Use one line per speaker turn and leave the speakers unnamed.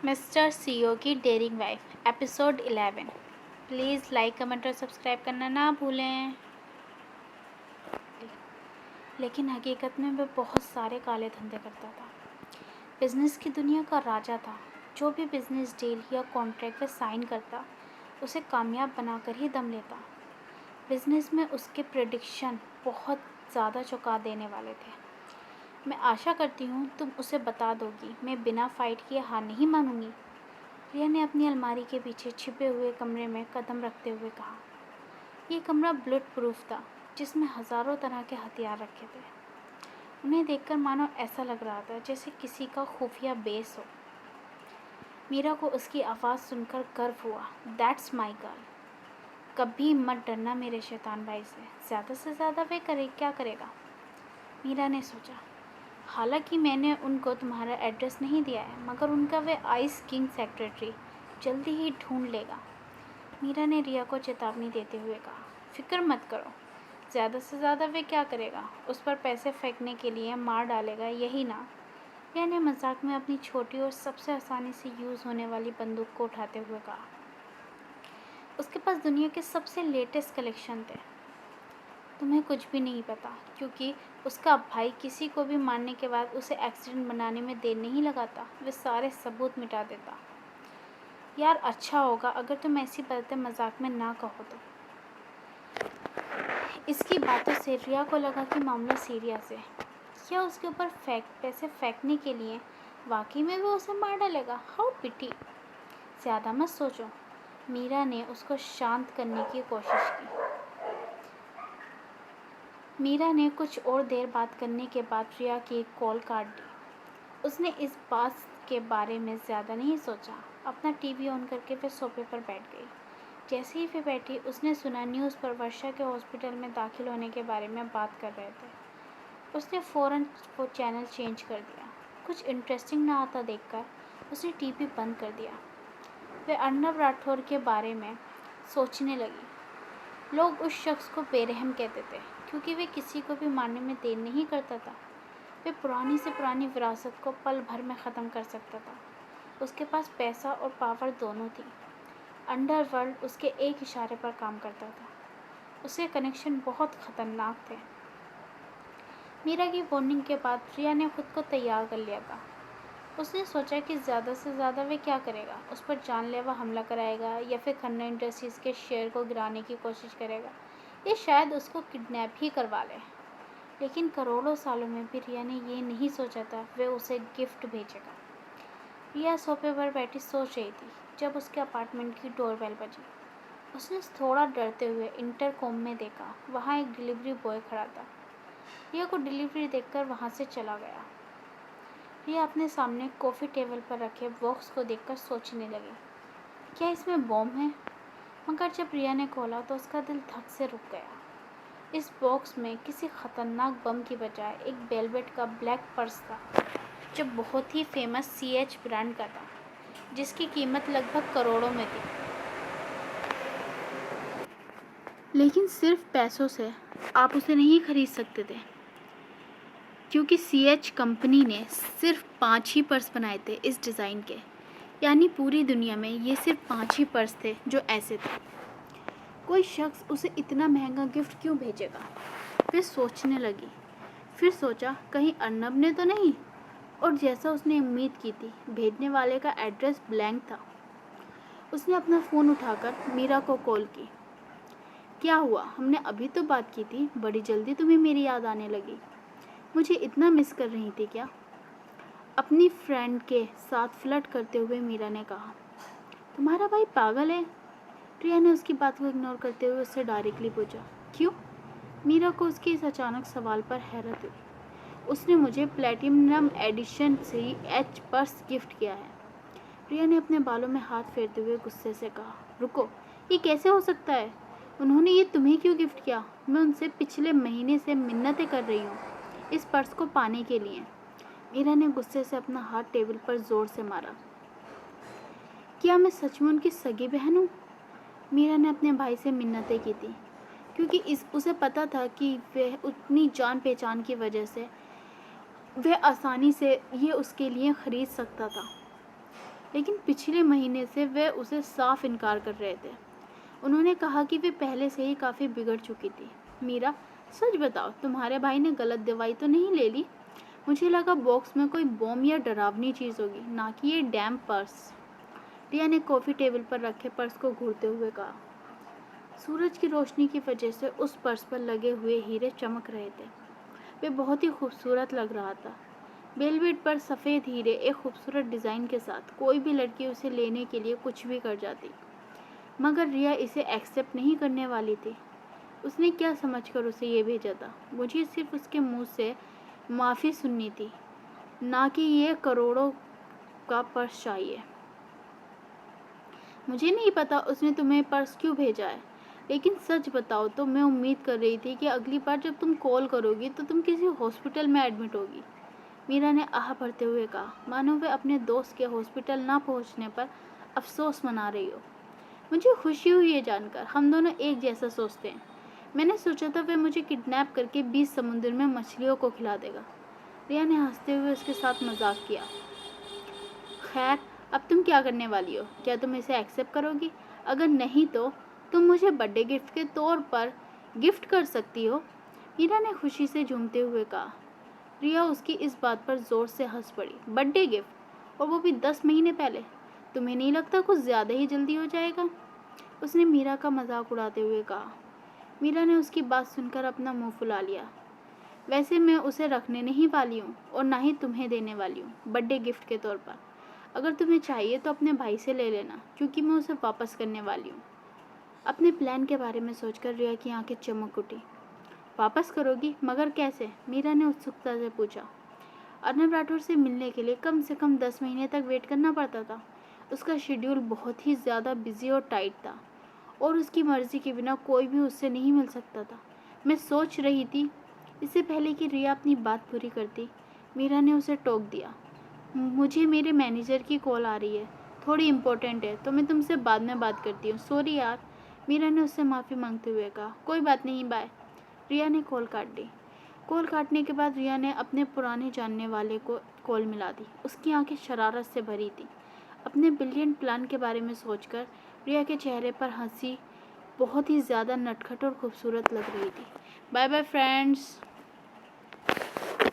Mister CEO की daring wife episode 11। Please like comment और subscribe करना ना भूलें। लेकिन हकीकत में वह बहुत सारे काले धंधे करता था। बिजनेस की दुनिया का राजा था। जो भी बिजनेस डील या कॉन्ट्रैक्ट वह साइन करता उसे कामयाब बनाकर ही दम लेता। बिजनेस में उसके प्रेडिक्शन बहुत ज़्यादा चौंका देने वाले थे। मैं आशा करती हूँ तुम उसे बता दोगी। मैं बिना फाइट किए हार नहीं मानूंगी। रिया ने अपनी अलमारी के पीछे छिपे हुए कमरे में कदम रखते हुए कहा। ये कमरा बुलेट प्रूफ था, जिसमें हज़ारों तरह के हथियार रखे थे। उन्हें देखकर मानो ऐसा लग रहा था जैसे किसी का खुफिया बेस हो। मीरा को उसकी आवाज़ सुनकर गर्व हुआ। That's my girl. कभी मत डरना मेरे शैतान भाई से ज़्यादा वे क्या करेगा। मीरा ने सोचा, हालांकि मैंने उनको तुम्हारा एड्रेस नहीं दिया है, मगर उनका वे आइस किंग सेक्रेटरी जल्दी ही ढूंढ लेगा। मीरा ने रिया को चेतावनी देते हुए कहा, फिक्र मत करो, ज़्यादा से ज़्यादा वे क्या करेगा, उस पर पैसे फेंकने के लिए मार डालेगा, यही ना। रिया ने मजाक में अपनी छोटी और सबसे आसानी से यूज़ होने वाली बंदूक को उठाते हुए कहा। उसके पास दुनिया के सबसे लेटेस्ट कलेक्शन थे। तुम्हें कुछ भी नहीं पता, क्योंकि उसका भाई किसी को भी मारने के बाद उसे एक्सीडेंट बनाने में देर नहीं लगाता, वे सारे सबूत मिटा देता। यार अच्छा होगा अगर तुम ऐसी बातें मजाक में ना कहो तो। इसकी बातों से रिया को लगा कि मामला सीरियस है। क्या उसके ऊपर पैसे फेंकने के लिए वाकई में वो उसे मार डालेगा। हाउ पिटी। ज़्यादा मत सोचो। मीरा ने उसको शांत करने की कोशिश की। मीरा ने कुछ और देर बात करने के बाद रिया की कॉल काट दी। उसने इस बात के बारे में ज़्यादा नहीं सोचा। अपना टीवी ऑन करके वे सोफे पर बैठ गई। जैसे ही वे बैठी, उसने सुना न्यूज़ पर वर्षा के हॉस्पिटल में दाखिल होने के बारे में बात कर रहे थे। उसने फ़ौरन वो चैनल चेंज कर दिया। कुछ इंटरेस्टिंग ना आता देखकर उसने टीवी बंद कर दिया। वे अर्नब राठौर के बारे में सोचने लगी। लोग उस शख्स को बेरहम कहते थे, क्योंकि वे किसी को भी मारने में देर नहीं करता था। वे पुरानी से पुरानी विरासत को पल भर में ख़त्म कर सकता था। उसके पास पैसा और पावर दोनों थी। अंडरवर्ल्ड उसके एक इशारे पर काम करता था। उसके कनेक्शन बहुत ख़तरनाक थे। मीरा की वार्निंग के बाद रिया ने खुद को तैयार कर लिया था। उसने सोचा कि ज़्यादा से ज़्यादा वे क्या करेगा। उस पर जानलेवा हमला कराएगा या फिर खन्ना इंडस्ट्रीज़ के शेयर को गिराने की कोशिश करेगा, या शायद उसको किडनैप ही करवा ले। लेकिन करोड़ों सालों में भी रिया ने ये नहीं सोचा था वे उसे गिफ्ट भेजेगा। रिया सोफे पर बैठी सोच रही थी जब उसके अपार्टमेंट की डोरबेल बजी। उसने थोड़ा डरते हुए इंटरकॉम में देखा। वहाँ एक डिलीवरी बॉय खड़ा था। रिया को डिलीवरी देखकर वहाँ से चला गया। रिया अपने सामने कॉफ़ी टेबल पर रखे बॉक्स को देखकर सोचने लगी, क्या इसमें बॉम्ब है। मगर जब रिया ने खोला तो उसका दिल धक से रुक गया। इस बॉक्स में किसी ख़तरनाक बम की बजाय एक वेलवेट का ब्लैक पर्स था, जो बहुत ही फेमस CH ब्रांड का था, जिसकी कीमत लगभग करोड़ों में थी। लेकिन सिर्फ पैसों से आप उसे नहीं खरीद सकते थे, क्योंकि CH कंपनी ने सिर्फ 5 ही पर्स बनाए थे इस डिज़ाइन के। यानी पूरी दुनिया में ये सिर्फ 5 ही पर्स थे जो ऐसे थे। कोई शख्स उसे इतना महंगा गिफ्ट क्यों भेजेगा। फिर सोचने लगी। फिर सोचा, कहीं अर्नब ने तो नहीं। और जैसा उसने उम्मीद की थी, भेजने वाले का एड्रेस ब्लैंक था। उसने अपना फ़ोन उठाकर मीरा को कॉल की। क्या हुआ, हमने अभी तो बात की थी, बड़ी जल्दी तुम्हें मेरी याद आने लगी। मुझे इतना मिस कर रही थी क्या। अपनी फ्रेंड के साथ फ्लर्ट करते हुए मीरा ने कहा। तुम्हारा भाई पागल है। रिया ने उसकी बात को इग्नोर करते हुए उससे डायरेक्टली पूछा, क्यों। मीरा को उसके इस अचानक सवाल पर हैरत हुई। उसने मुझे platinum edition CH purse gift किया है। रिया ने अपने बालों में हाथ फेरते हुए गुस्से से कहा, रुको, ये कैसे हो सकता है। उन्होंने ये तुम्हें क्यों गिफ्ट किया। मैं उनसे पिछले महीने से मिन्नतें कर रही हूँ इस पर्स को पाने के लिए। मीरा ने गुस्से से अपना हाथ टेबल पर जोर से मारा। क्या मैं सच में उनकी सगी बहन हूँ। मीरा ने अपने भाई से मिन्नतें की थी, क्योंकि उसे पता था कि वह उतनी जान पहचान की वजह से वह आसानी से ये उसके लिए ख़रीद सकता था। लेकिन पिछले महीने से वे उसे साफ इनकार कर रहे थे। उन्होंने कहा कि वे पहले से ही काफ़ी बिगड़ चुकी थी। मीरा, सच बताओ, तुम्हारे भाई ने गलत दवाई तो नहीं ले ली? मुझे लगा बॉक्स में कोई बॉम्ब या डरावनी चीज़ होगी, ना कि ये डैम पर्स। रिया ने कॉफ़ी टेबल पर रखे पर्स को घूरते हुए कहा। सूरज की रोशनी की वजह से उस पर्स पर लगे हुए हीरे चमक रहे थे। वे बहुत ही खूबसूरत लग रहा था। वेलवेट पर सफ़ेद हीरे एक खूबसूरत डिज़ाइन के साथ। कोई भी लड़की उसे लेने के लिए कुछ भी कर जाती, मगर रिया इसे एक्सेप्ट नहीं करने वाली थी। उसने क्या समझकर उसे ये भेजा था? मुझे सिर्फ उसके मुंह से माफ़ी सुननी थी, ना कि ये करोड़ों का पर्स चाहिए। मुझे नहीं पता उसने तुम्हें पर्स क्यों भेजा है, लेकिन सच बताओ तो मैं उम्मीद कर रही थी कि अगली बार जब तुम कॉल करोगी तो तुम किसी हॉस्पिटल में एडमिट होगी। मीरा ने आह भरते हुए कहा, मानो वे अपने दोस्त के हॉस्पिटल ना पहुंचने पर अफसोस मना रही हो। मुझे खुशी हुई ये जानकर, हम दोनों एक जैसा सोचते हैं। मैंने सोचा था वह मुझे किडनैप करके बीच समुद्र में मछलियों को खिला देगा। रिया ने हंसते हुए उसके साथ मजाक किया। खैर, अब तुम क्या करने वाली हो? क्या तुम इसे एक्सेप्ट करोगी? अगर नहीं तो तुम मुझे बर्थडे गिफ्ट के तौर पर गिफ्ट कर सकती हो। मीरा ने खुशी से झूमते हुए कहा। रिया उसकी इस बात पर जोर से हंस पड़ी। बर्थडे गिफ्ट, और वो भी 10 महीने पहले? तुम्हें नहीं लगता कुछ ज़्यादा ही जल्दी हो जाएगा? उसने मीरा का मजाक उड़ाते हुए कहा। मीरा ने उसकी बात सुनकर अपना मुंह फुला लिया। वैसे मैं उसे रखने नहीं वाली हूँ और ना ही तुम्हें देने वाली हूँ बर्थडे गिफ्ट के तौर पर। अगर तुम्हें चाहिए तो अपने भाई से ले लेना, क्योंकि मैं उसे वापस करने वाली हूँ। अपने प्लान के बारे में सोचकर रिया की आंखें चमक उठी। वापस करोगी? मगर कैसे? मीरा ने उत्सुकता से पूछा। अर्नब राठौर से मिलने के लिए कम से कम 10 महीने तक वेट करना पड़ता था। उसका शेड्यूल बहुत ही ज़्यादा बिजी और टाइट था, और उसकी मर्ज़ी के बिना कोई भी उससे नहीं मिल सकता था। मैं सोच रही थी। इससे पहले कि रिया अपनी बात पूरी करती, मीरा ने उसे टोक दिया। मुझे मेरे मैनेजर की कॉल आ रही है, थोड़ी इम्पोर्टेंट है, तो मैं तुमसे बाद में बात करती हूँ। सॉरी यार। मीरा ने उससे माफ़ी मांगते हुए कहा। कोई बात नहीं, बाय। रिया ने कॉल काट दी। कॉल काटने के बाद रिया ने अपने पुराने जानने वाले को कॉल मिला दी। उसकी आंखें शरारत से भरी थी। अपने ब्रिलियंट प्लान के बारे में सोचकर रिया के चेहरे पर हंसी बहुत ही ज़्यादा नटखट और खूबसूरत लग रही थी। Bye bye friends.